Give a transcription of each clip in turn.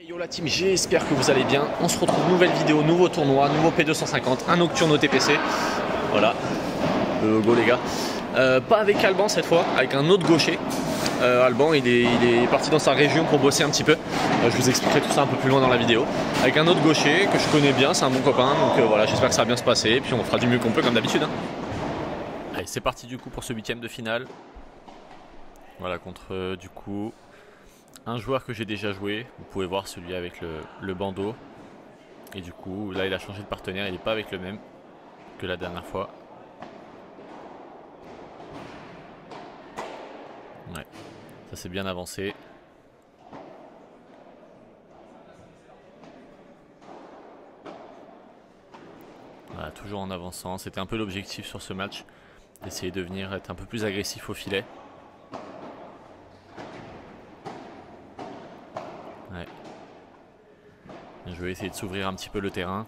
Yo la team, j'espère que vous allez bien. On se retrouve, nouvelle vidéo, nouveau tournoi, nouveau P250, un Nocturne au TPC. Voilà, le logo les gars. Pas avec Alban cette fois, avec un autre gaucher. Alban il est parti dans sa région pour bosser un petit peu. Je vous expliquerai tout ça un peu plus loin dans la vidéo. Avec un autre gaucher que je connais bien, c'est un bon copain. Donc voilà, j'espère que ça va bien se passer. Et puis on fera du mieux qu'on peut comme d'habitude. Allez, c'est parti du coup pour ce 8ème de finale. Voilà, contre du coup un joueur que j'ai déjà joué. Vous pouvez voir celui avec le bandeau. Et du coup, là il a changé de partenaire, il n'est pas avec le même que la dernière fois. Ouais, ça s'est bien avancé. Voilà, toujours en avançant. C'était un peu l'objectif sur ce match, d'essayer de venir être un peu plus agressif au filet. Ouais. Je vais essayer de s'ouvrir un petit peu le terrain.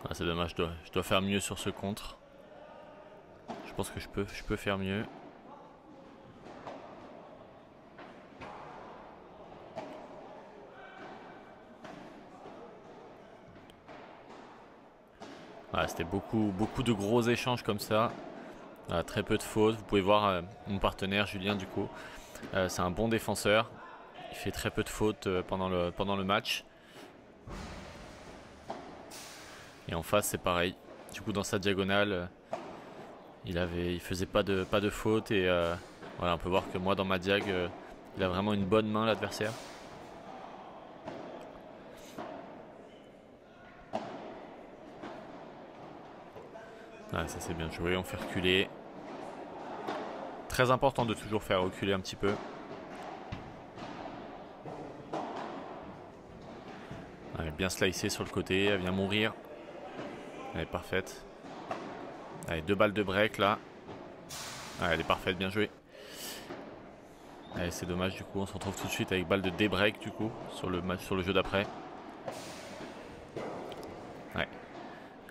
Ah, c'est dommage, je dois faire mieux sur ce contre. Je pense que je peux faire mieux. Voilà, c'était beaucoup de gros échanges comme ça. Très peu de fautes. Vous pouvez voir mon partenaire Julien du coup. C'est un bon défenseur. Il fait très peu de fautes pendant le match. Et en face c'est pareil. Du coup dans sa diagonale, il faisait pas de fautes. Et voilà, on peut voir que moi dans ma diag, il a vraiment une bonne main l'adversaire. Ah, ça c'est bien joué, on fait reculer. Très important de toujours faire reculer un petit peu. Elle est bien slicée sur le côté, elle vient mourir. Elle est parfaite. Allez, 2 balles de break là. Ah, elle est parfaite, bien joué. Allez, c'est dommage du coup, on se retrouve tout de suite avec balle de débreak du coup sur le match, sur le jeu d'après. Ouais.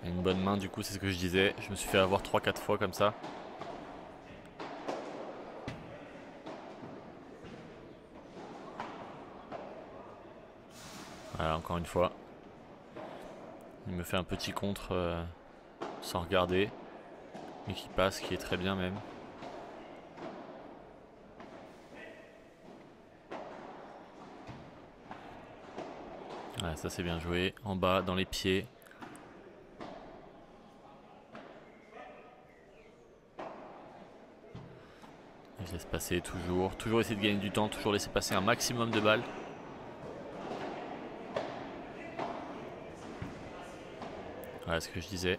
Une bonne main du coup, c'est ce que je disais. Je me suis fait avoir 3-4 fois comme ça. Voilà, encore une fois. Il me fait un petit contre sans regarder. Mais qui passe, qui est très bien même. Ouais, ça c'est bien joué. En bas, dans les pieds. Je laisse passer toujours. Toujours essayer de gagner du temps. Toujours laisser passer un maximum de balles. Voilà ce que je disais.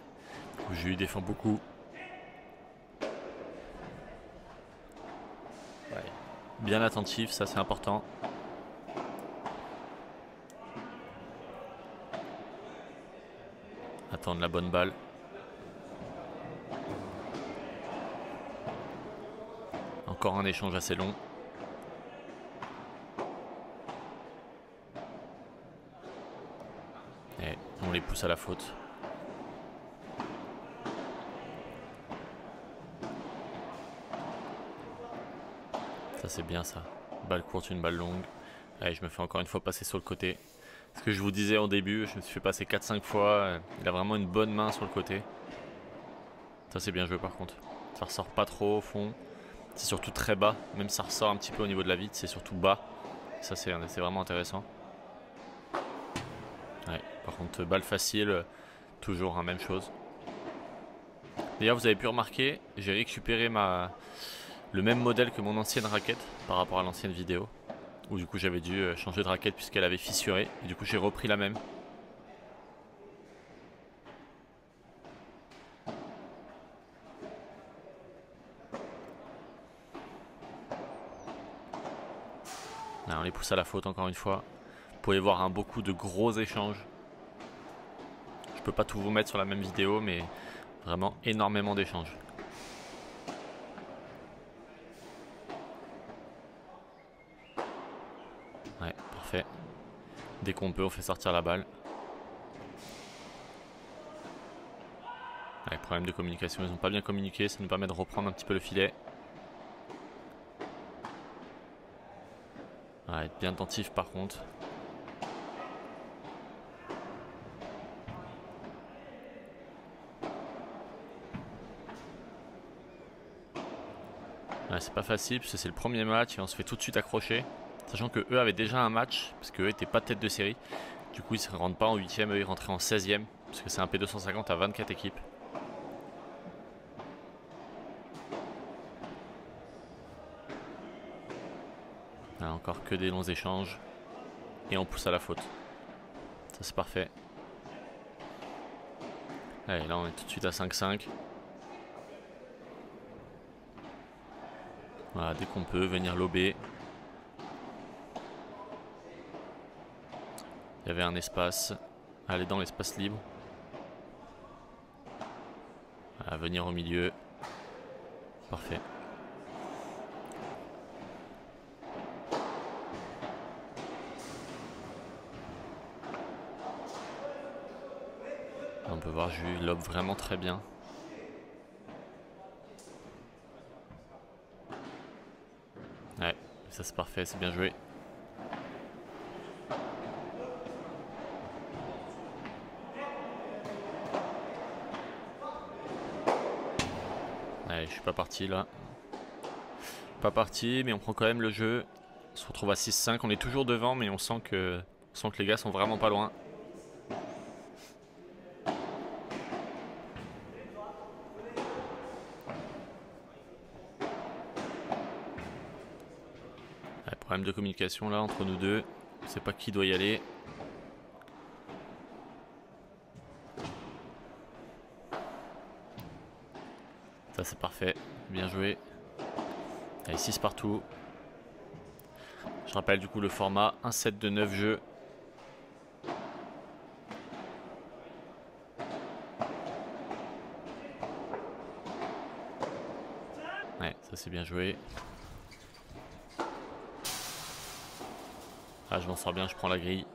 Je lui défends beaucoup. Ouais. Bien attentif, ça c'est important. Attendre la bonne balle. Encore un échange assez long. Et on les pousse à la faute. Ça c'est bien ça. Balle courte, une balle longue. Allez, je me fais encore une fois passer sur le côté. Ce que je vous disais au début, je me suis fait passer 4-5 fois. Il a vraiment une bonne main sur le côté. Ça c'est bien joué par contre. Ça ressort pas trop au fond. C'est surtout très bas. Même ça ressort un petit peu au niveau de la vitre, c'est surtout bas. Ça c'est vraiment intéressant. Ouais, par contre balle facile, toujours même chose. D'ailleurs vous avez pu remarquer, j'ai récupéré le même modèle que mon ancienne raquette par rapport à l'ancienne vidéo. Où du coup j'avais dû changer de raquette puisqu'elle avait fissuré. Et du coup j'ai repris la même. Là, on les pousse à la faute encore une fois. Vous pouvez voir beaucoup de gros échanges. Je peux pas tout vous mettre sur la même vidéo, mais vraiment énormément d'échanges. Ouais, parfait. Dès qu'on peut, on fait sortir la balle. Ouais, problème de communication, ils n'ont pas bien communiqué, ça nous permet de reprendre un petit peu le filet. Ouais, être bien attentif par contre. Ouais, c'est pas facile parce que c'est le premier match et on se fait tout de suite accrocher. Sachant que eux avaient déjà un match, parce qu'eux n'étaient pas tête de série. Du coup ils ne rentrent pas en 8ème, eux ils rentraient en 16ème. Parce que c'est un P250 à 24 équipes. Là, encore que des longs échanges. Et on pousse à la faute. Ça c'est parfait. Allez, là on est tout de suite à 5-5. Voilà, dès qu'on peut, venir lober. Il y avait un espace. Aller dans l'espace libre. Voilà, venir au milieu. Parfait. On peut voir, je lobe vraiment très bien. Ouais, ça c'est parfait, c'est bien joué. Allez, je suis pas parti là. Pas parti, mais on prend quand même le jeu. On se retrouve à 6-5, on est toujours devant, mais on sent que les gars sont vraiment pas loin. Ouais, problème de communication là entre nous deux. On sait pas qui doit y aller. Ça c'est parfait, bien joué. Allez, 6 partout. Je rappelle du coup le format 1 set de 9 jeux. Ouais, ça c'est bien joué. Ah, je m'en sors bien, je prends la grille.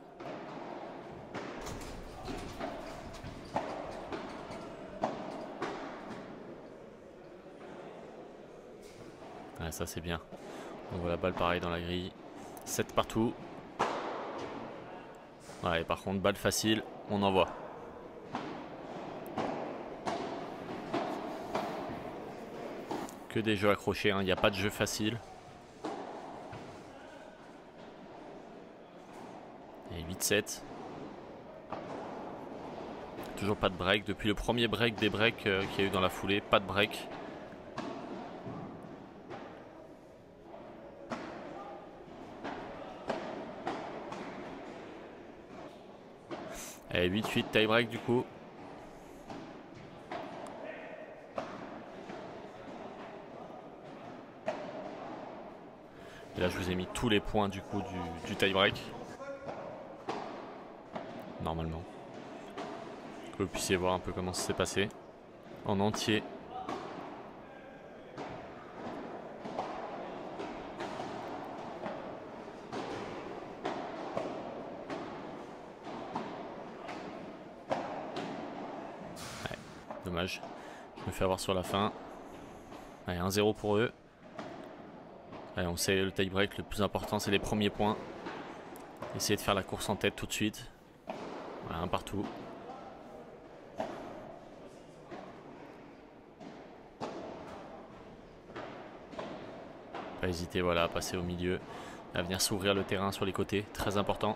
Ouais, ça c'est bien. On voit la balle pareil dans la grille. 7 partout. Ouais, par contre, balle facile, on envoie. Que des jeux accrochés, hein. Il n'y a pas de jeu facile. Et 8-7. Toujours pas de break. Depuis le premier break des breaks qu'il y a eu dans la foulée, pas de break. Et 8-8 tie break du coup. Et là je vous ai mis tous les points du coup du tie break. Normalement. Que vous puissiez voir un peu comment ça s'est passé. En entier. Dommage. Je me fais avoir sur la fin. Allez, 1-0 pour eux. Allez, on sait le tie break, le plus important c'est les premiers points. Essayez de faire la course en tête tout de suite. Voilà, un partout. Pas hésiter, voilà, à passer au milieu. À venir s'ouvrir le terrain sur les côtés, très important.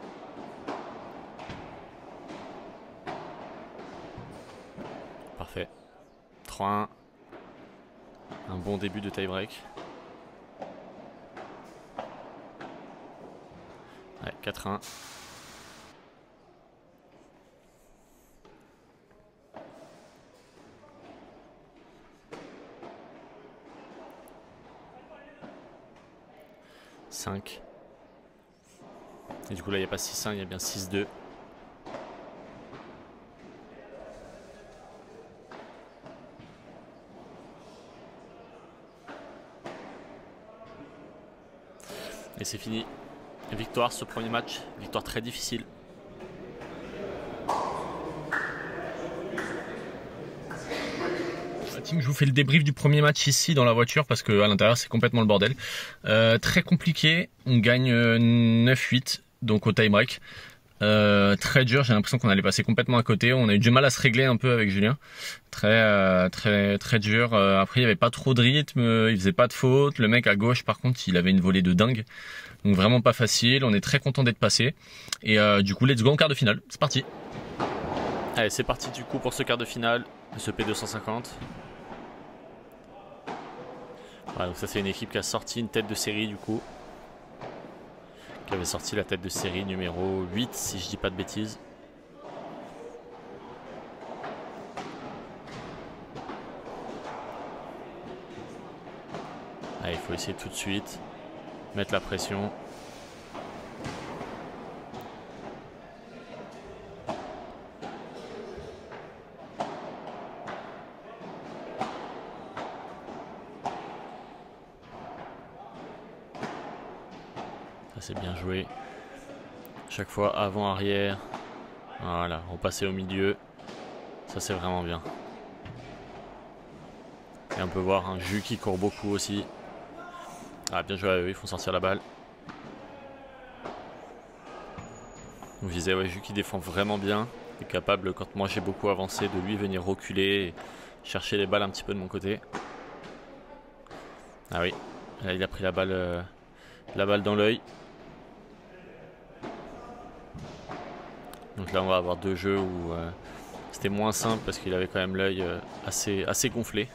Parfait. 3-1. Un bon début de tie break. Ouais, 4-1. Et du coup là il n'y a pas 6-1, il y a bien 6-2. Et c'est fini. Victoire ce premier match, victoire très difficile. team, je vous fais le débrief du premier match ici dans la voiture parce que à l'intérieur c'est complètement le bordel. Très compliqué, on gagne 9-8 donc au tie break. Très dur, j'ai l'impression qu'on allait passer complètement à côté. On a eu du mal à se régler un peu avec Julien. Très dur. Après il n'y avait pas trop de rythme, il faisait pas de faute. Le mec à gauche par contre il avait une volée de dingue. Donc vraiment pas facile, on est très content d'être passé. Et du coup let's go en quart de finale, c'est parti. Allez c'est parti du coup pour ce quart de finale, ce P250. Voilà, donc ça c'est une équipe qui a sorti une tête de série du coup. Qui avait sorti la tête de série numéro 8 si je dis pas de bêtises. Allez, il faut essayer tout de suite mettre la pression. C'est bien joué. Chaque fois avant, arrière. Voilà, repasser au milieu. Ça c'est vraiment bien. Et on peut voir un Jus qui court beaucoup aussi. Ah bien joué à eux, ils font sortir la balle. Donc je disais ouais, Jus qui défend vraiment bien. Il est capable quand moi j'ai beaucoup avancé de lui venir reculer et chercher les balles un petit peu de mon côté. Ah oui, là il a pris la balle dans l'œil. Donc là on va avoir deux jeux où c'était moins simple parce qu'il avait quand même l'œil assez gonflé.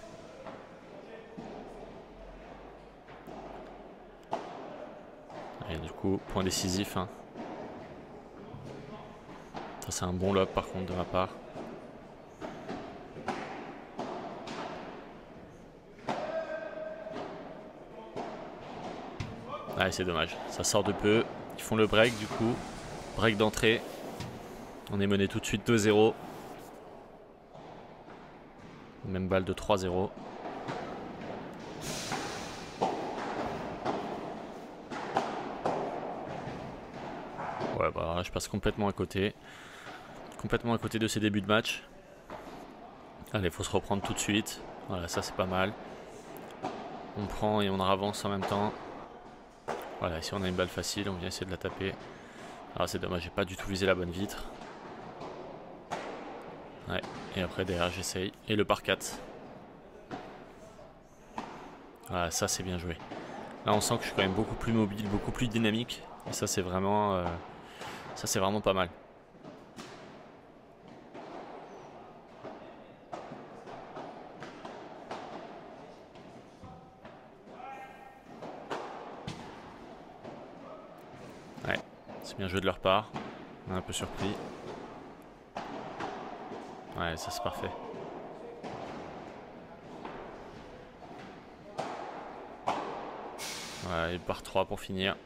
Et du coup point décisif. Hein. Ça c'est un bon lob par contre de ma part. Ah c'est dommage, ça sort de peu. Ils font le break du coup. Break d'entrée. On est mené tout de suite 2-0. Même balle de 3-0. Ouais bah je passe complètement à côté. Complètement à côté de ces débuts de match. Allez, faut se reprendre tout de suite. Voilà, ça c'est pas mal. On prend et on avance en même temps. Voilà, ici on a une balle facile, on vient essayer de la taper. Ah c'est dommage, j'ai pas du tout visé la bonne vitre. Ouais, et après derrière j'essaye. Et le par 4. Voilà, ça c'est bien joué. Là on sent que je suis quand même beaucoup plus mobile, beaucoup plus dynamique. Et ça c'est vraiment pas mal. Ouais, c'est bien joué de leur part. On est un peu surpris. Ouais, ça c'est parfait. Voilà, il part 3 pour finir.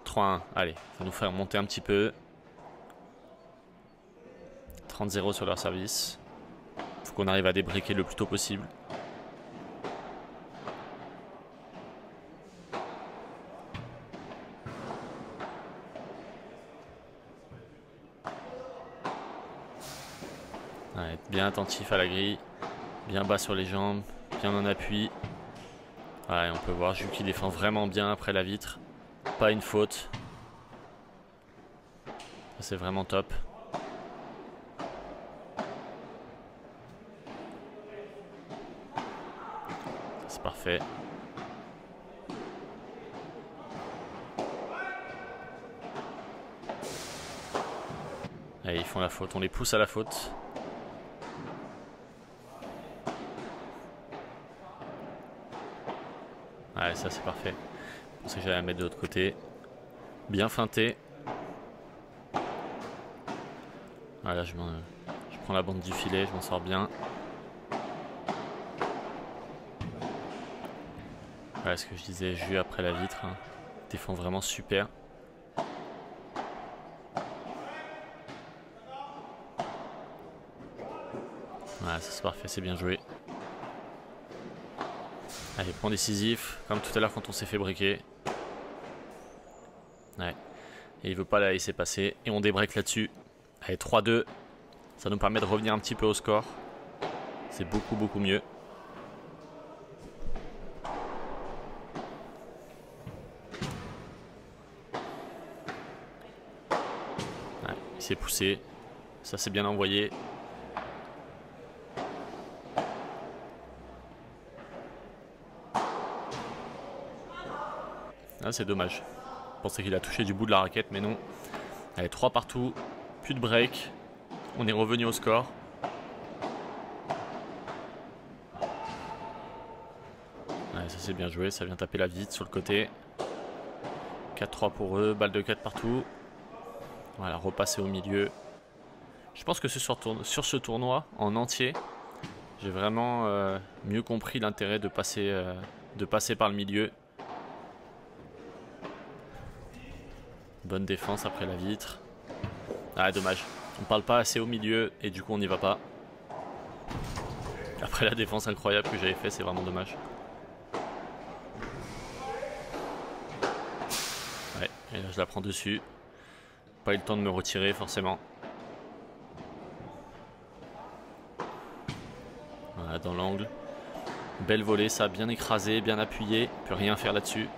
3-1, allez, ça va nous faire monter un petit peu. 30-0 sur leur service. Faut qu'on arrive à débriquer le plus tôt possible. Ouais, être bien attentif à la grille. Bien bas sur les jambes. Bien en appui. Ouais, on peut voir Jus qui défend vraiment bien après la vitre. Pas une faute. C'est vraiment top. C'est parfait. Allez, ils font la faute. On les pousse à la faute. Ouais, ça c'est parfait. Je pensais que j'allais la mettre de l'autre côté. Bien feinté. Voilà, je prends la bande du filet, je m'en sors bien. Voilà ce que je disais, Jus après la vitre. Hein. Défend vraiment super. Voilà, ça c'est parfait, c'est bien joué. Allez, point décisif, comme tout à l'heure quand on s'est fait briquer. Ouais. Et il veut pas la laisser passer. Et on débreak là-dessus. Allez, 3-2. Ça nous permet de revenir un petit peu au score. C'est beaucoup mieux. Ouais, il s'est poussé. Ça s'est bien envoyé. Ah, c'est dommage. Je pensais qu'il a touché du bout de la raquette, mais non. Allez, 3 partout. Plus de break. On est revenu au score. Ouais, ça c'est bien joué. Ça vient taper la vitre sur le côté. 4-3 pour eux. Balle de 4 partout. Voilà, repasser au milieu. Je pense que sur ce tournoi en entier, j'ai vraiment mieux compris l'intérêt de passer par le milieu. Bonne défense après la vitre. Ah, dommage. On parle pas assez au milieu et du coup on n'y va pas. Après la défense incroyable que j'avais fait, c'est vraiment dommage. Ouais, et là je la prends dessus. Pas eu le temps de me retirer forcément. Voilà, dans l'angle. Belle volée, ça a bien écrasé, bien appuyé. On peut rien faire là-dessus.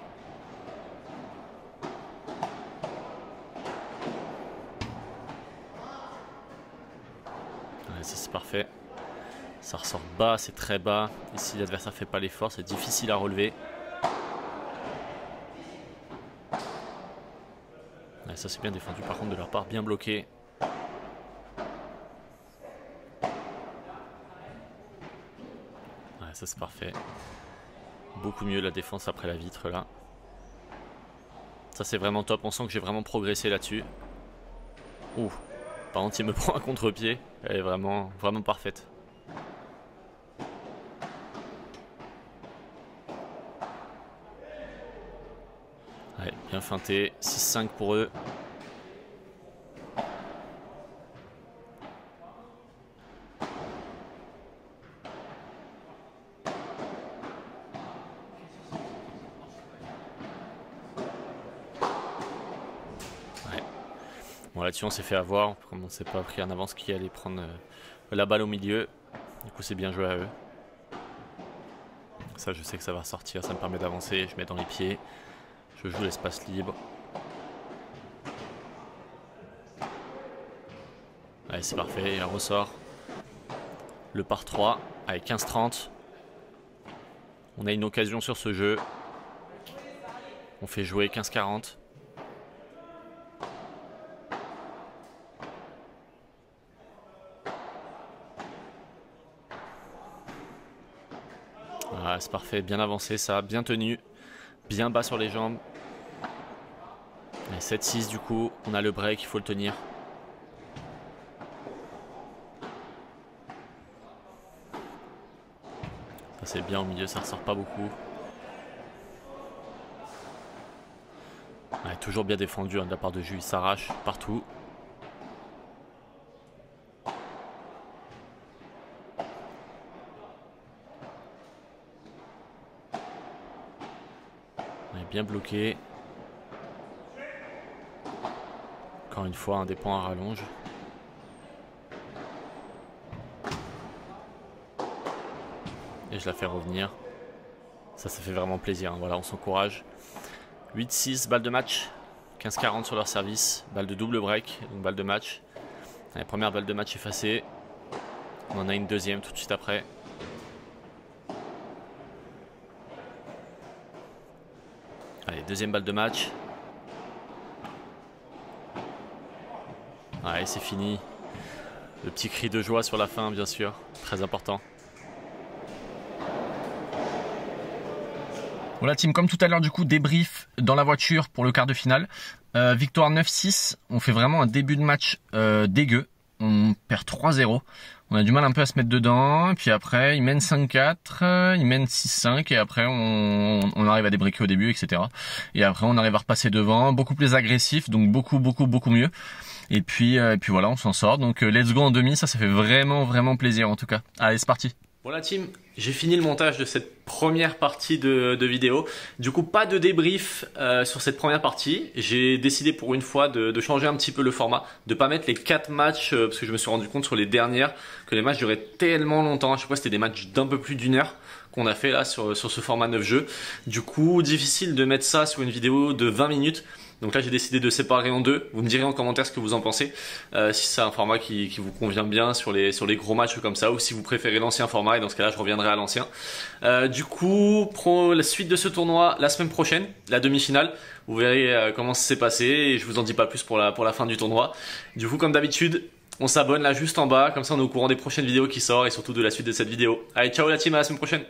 Ça c'est parfait. Ça ressort bas, c'est très bas. Ici l'adversaire fait pas l'effort, c'est difficile à relever. Ouais, ça c'est bien défendu par contre de leur part, bien bloqué. Ouais, ça c'est parfait. Beaucoup mieux la défense après la vitre là. Ça c'est vraiment top, on sent que j'ai vraiment progressé là-dessus. Ouh. Par contre, il me prend un contre-pied. Elle est vraiment parfaite. Ouais, bien feinté. 6-5 pour eux. Bon, là-dessus on s'est fait avoir, comme on ne s'est pas pris en avance qui allait prendre la balle au milieu. Du coup c'est bien joué à eux. Ça je sais que ça va ressortir, ça me permet d'avancer, je mets dans les pieds. Je joue l'espace libre. Allez, c'est parfait, il ressort. Le par 3 avec 15-30. On a une occasion sur ce jeu. On fait jouer 15-40. Voilà, c'est parfait, bien avancé ça, bien tenu, bien bas sur les jambes. 7-6 du coup, on a le break, il faut le tenir. Ça c'est bien au milieu, ça ressort pas beaucoup. Ouais, toujours bien défendu hein, de la part de Jus, il s'arrache partout. Bien bloqué. Encore une fois, un des points à rallonge. Et je la fais revenir. Ça fait vraiment plaisir. Hein. Voilà, on s'encourage. 8-6, balle de match. 15-40 sur leur service. Balle de double break, donc balle de match. Allez, première balle de match effacée. On en a une deuxième tout de suite après. Allez, deuxième balle de match. Allez, c'est fini. Le petit cri de joie sur la fin, bien sûr. Très important. Voilà team, comme tout à l'heure du coup, débrief dans la voiture pour le quart de finale. Victoire 9-6, on fait vraiment un début de match dégueu. On perd 3-0. On a du mal un peu à se mettre dedans. Et puis après, ils mènent 5-4, ils mènent 6-5. Et après, on arrive à débriquer au début, etc. Et après, on arrive à repasser devant. Beaucoup plus agressif, donc beaucoup mieux. Et puis voilà, on s'en sort. Donc let's go en demi, ça fait vraiment plaisir en tout cas. Allez, c'est parti. Bon la team, j'ai fini le montage de cette première partie de vidéo. Du coup, pas de débrief sur cette première partie. J'ai décidé pour une fois de changer un petit peu le format, de pas mettre les 4 matchs parce que je me suis rendu compte sur les dernières que les matchs duraient tellement longtemps. À chaque fois, c'était des matchs d'un peu plus d'1 heure qu'on a fait là sur ce format 9 jeux. Du coup, difficile de mettre ça sur une vidéo de 20 minutes. Donc là, j'ai décidé de séparer en deux. Vous me direz en commentaire ce que vous en pensez. Si c'est un format qui vous convient bien sur les gros matchs comme ça, ou si vous préférez l'ancien format, et dans ce cas-là, je reviendrai à l'ancien. Du coup, la suite de ce tournoi la semaine prochaine, la demi-finale. Vous verrez comment ça s'est passé, et je vous en dis pas plus pour la fin du tournoi. Du coup, comme d'habitude, on s'abonne là juste en bas, comme ça on est au courant des prochaines vidéos qui sortent, et surtout de la suite de cette vidéo. Allez, ciao la team, à la semaine prochaine.